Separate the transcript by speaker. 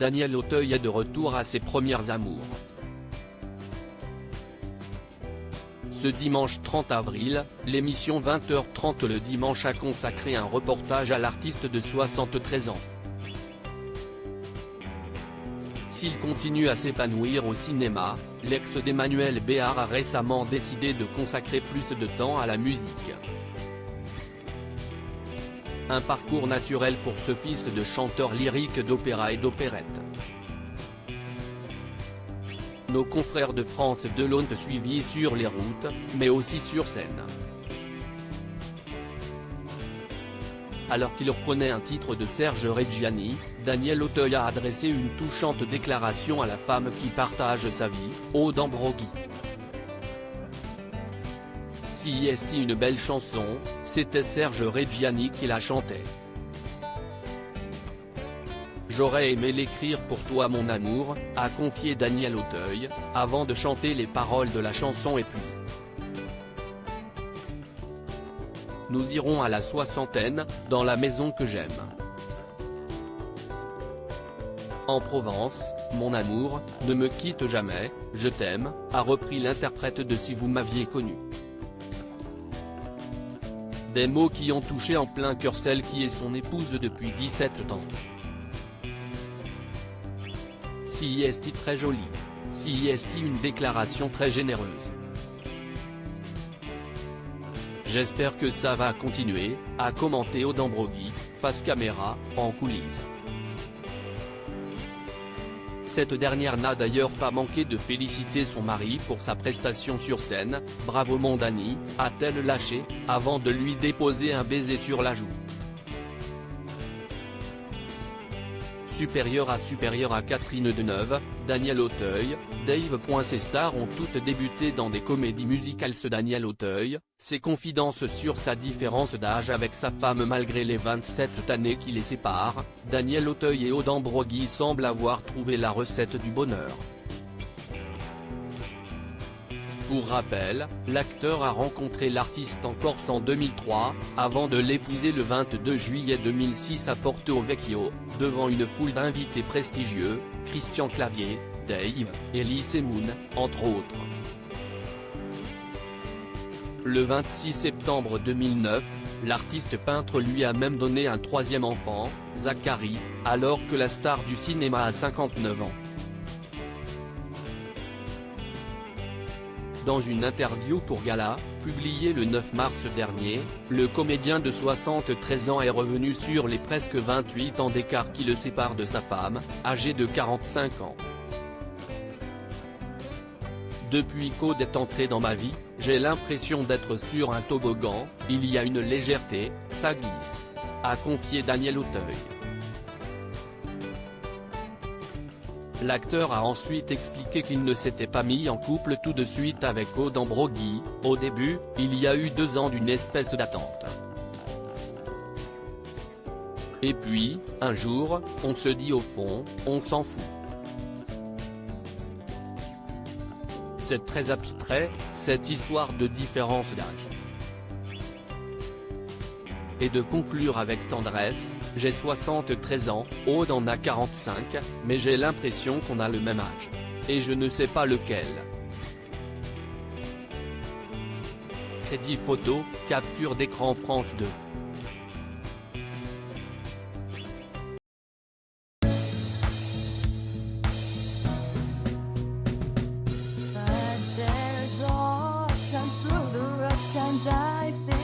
Speaker 1: Daniel Auteuil est de retour à ses premières amours. Ce dimanche 30 avril, l'émission 20h30 le dimanche a consacré un reportage à l'artiste de 73 ans. S'il continue à s'épanouir au cinéma, l'ex d'Emmanuel Béard a récemment décidé de consacrer plus de temps à la musique. Un parcours naturel pour ce fils de chanteur lyrique d'opéra et d'opérette. Nos confrères de France 2 l'ont suivi sur les routes, mais aussi sur scène. Alors qu'il reprenait un titre de Serge Reggiani, Daniel Auteuil a adressé une touchante déclaration à la femme qui partage sa vie, Aude Ambroghi. Si est une belle chanson, c'était Serge Reggiani qui la chantait. J'aurais aimé l'écrire pour toi mon amour, a confié Daniel Auteuil, avant de chanter les paroles de la chanson et puis. Nous irons à la soixantaine, dans la maison que j'aime. En Provence, mon amour, ne me quitte jamais, je t'aime, a repris l'interprète de Si vous m'aviez connu. Des mots qui ont touché en plein cœur celle qui est son épouse depuis 17 ans. Si est très jolie. Si est une déclaration très généreuse. J'espère que ça va continuer, a commenté Aude Ambroghi, face caméra, en coulisses. Cette dernière n'a d'ailleurs pas manqué de féliciter son mari pour sa prestation sur scène, bravo mon Dani, a-t-elle lâché, avant de lui déposer un baiser sur la joue. Supérieur à Catherine Deneuve, Daniel Auteuil, Dave. Ces stars ont toutes débuté dans des comédies musicales. Daniel Auteuil, ses confidences sur sa différence d'âge avec sa femme malgré les 27 années qui les séparent, Daniel Auteuil et Aude Ambroghi semblent avoir trouvé la recette du bonheur. Pour rappel, l'acteur a rencontré l'artiste en Corse en 2003, avant de l'épouser le 22 juillet 2006 à Porto Vecchio, devant une foule d'invités prestigieux, Christian Clavier, Dave, Elie Moon, entre autres. Le 26 septembre 2009, l'artiste peintre lui a même donné un troisième enfant, Zachary, alors que la star du cinéma a 59 ans. Dans une interview pour Gala, publiée le 9 mars dernier, le comédien de 73 ans est revenu sur les presque 28 ans d'écart qui le séparent de sa femme, âgée de 45 ans. Depuis qu'Aude est entrée dans ma vie, j'ai l'impression d'être sur un toboggan, il y a une légèreté, ça glisse, a confié Daniel Auteuil. L'acteur a ensuite expliqué qu'il ne s'était pas mis en couple tout de suite avec Aude Ambroghi. Au début, il y a eu 2 ans d'une espèce d'attente. Et puis, un jour, on se dit au fond, on s'en fout. C'est très abstrait, cette histoire de différence d'âge. Et de conclure avec tendresse, j'ai 73 ans, Aude en a 45, mais j'ai l'impression qu'on a le même âge. Et je ne sais pas lequel. Crédit photo, capture d'écran France 2.
Speaker 2: But there's all times through the rough times I feel